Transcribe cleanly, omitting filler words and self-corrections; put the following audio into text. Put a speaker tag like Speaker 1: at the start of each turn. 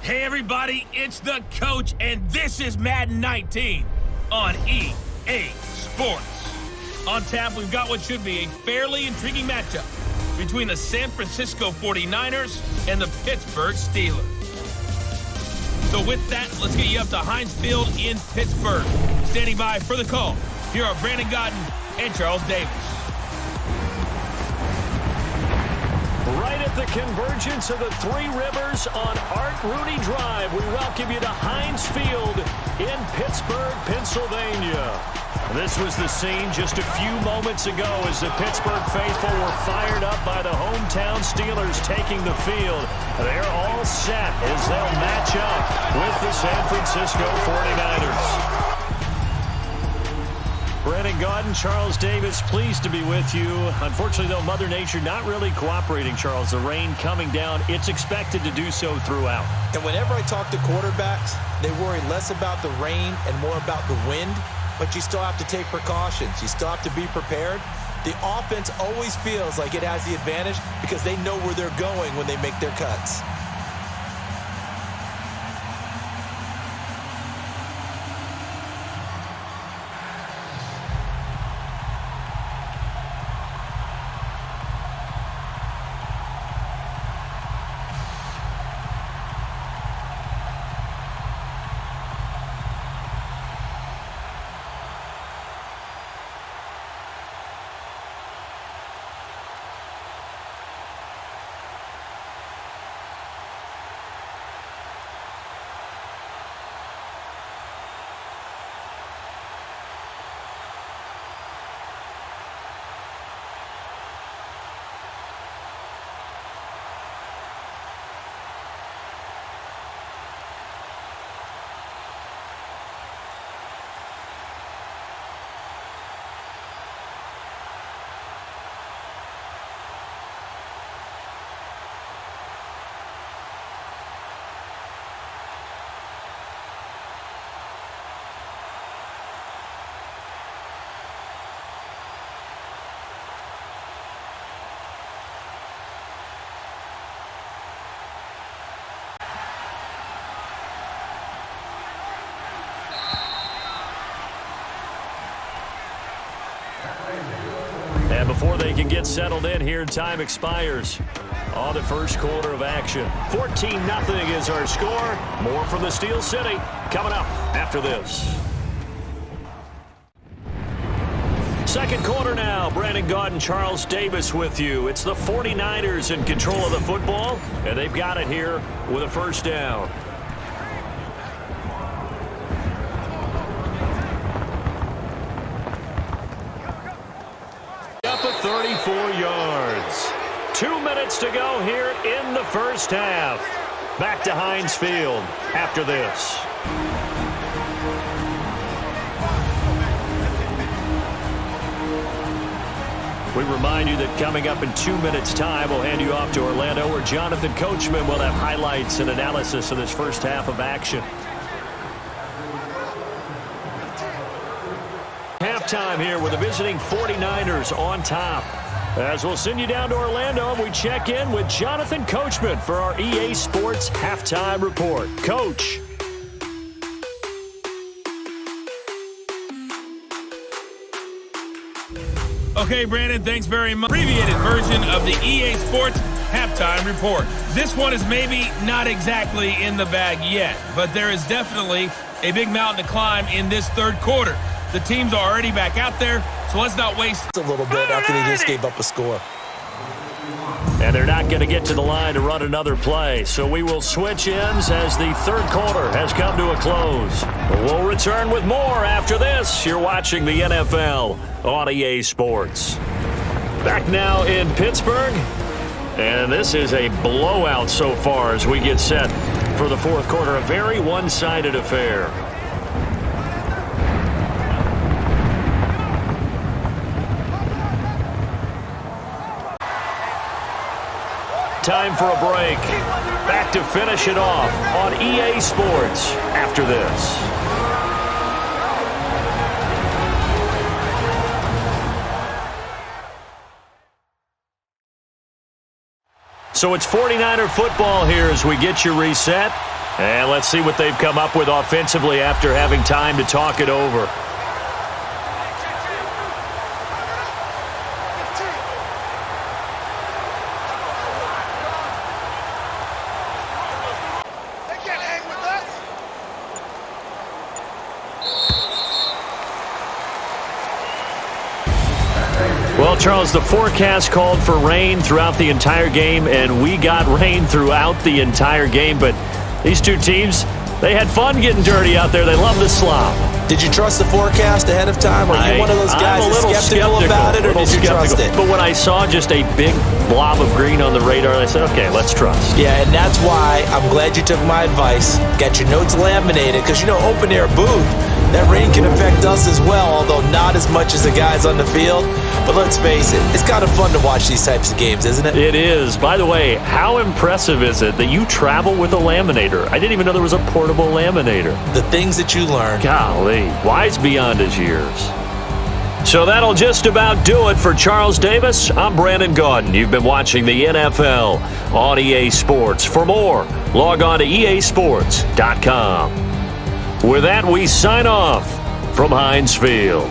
Speaker 1: Hey everybody, it's the coach, and this is Madden 19 on EA Sports. On tap, we've got what should be a fairly intriguing matchup between the San Francisco 49ers and the Pittsburgh Steelers. So with that, let's get you up to Heinz Field in Pittsburgh. Standing by for the call, here are Brandon Gaudin and Charles Davis.
Speaker 2: Right at the convergence of the Three Rivers on Art Rooney Drive, we welcome you to Heinz Field in Pittsburgh, Pennsylvania. This was the scene just a few moments ago as the Pittsburgh faithful were fired up by the hometown Steelers taking the field. They're all set as they'll match up with the San Francisco 49ers. Brandon Gaudin, Charles Davis, pleased to be with you. Unfortunately, though, Mother Nature not really cooperating, Charles. The rain coming down. It's expected to do so throughout.
Speaker 3: And whenever I talk to quarterbacks, they worry less about the rain and more about the wind. But you still have to take precautions. You still have to be prepared. The offense always feels like it has the advantage because they know where they're going when they make their cuts.
Speaker 2: And before they can get settled in here, time expires on the first quarter of action. 14-0 is our score. More from the Steel City coming up after this. Second quarter now. Brandon Gaudin, Charles Davis with you. It's the 49ers in control of the football, and they've got it here with a first down. Up at 34 yards. 2 minutes to go here in the first half. Back to Heinz Field after this. We remind you that coming up in 2 minutes' time, we'll hand you off to Orlando, where Jonathan Coachman will have highlights and analysis of this first half of action. Halftime here with the visiting 49ers on top. As we'll send you down to Orlando, and we check in with Jonathan Coachman for our EA Sports Halftime Report. Coach.
Speaker 1: Okay, Brandon, thanks very much. Abbreviated version of the EA Sports Halftime Report. This one is maybe not exactly in the bag yet, but there is definitely a big mountain to climb in this third quarter. The teams are already back out there, so let's not waste
Speaker 3: a little bit after they just gave up a score.
Speaker 2: And they're not going to get to the line to run another play, so we will switch ends as the third quarter has come to a close. We'll return with more after this. You're watching the NFL on EA Sports. Back now in Pittsburgh, and this is a blowout so far as we get set for the fourth quarter. A very one-sided affair. Time for a break. Back to finish it off on EA Sports after this. So it's 49er football here as we get you reset. And let's see what they've come up with offensively after having time to talk it over. Well, Charles, the forecast called for rain throughout the entire game, and we got rain throughout the entire game. But these two teams, they had fun getting dirty out there. They love the slop.
Speaker 3: Did you trust the forecast ahead of time? Are you one of those guys that's skeptical about it, or did you trust it?
Speaker 2: But when I saw just a big blob of green on the radar, I said, okay, let's trust.
Speaker 3: Yeah, and that's why I'm glad you took my advice. Got your notes laminated, because, you know, open air booth, that rain can affect us as well, although not as much as the guys on the field. But let's face it, it's kind of fun to watch these types of games, isn't it?
Speaker 2: It is. By the way, how impressive is it that you travel with a laminator? I didn't even know there was a portable laminator.
Speaker 3: The things that you learn.
Speaker 2: Golly, wise beyond his years. So that'll just about do it for Charles Davis. I'm Brandon Gaudin. You've been watching the NFL on EA Sports. For more, log on to easports.com. With that, we sign off from Heinz Field.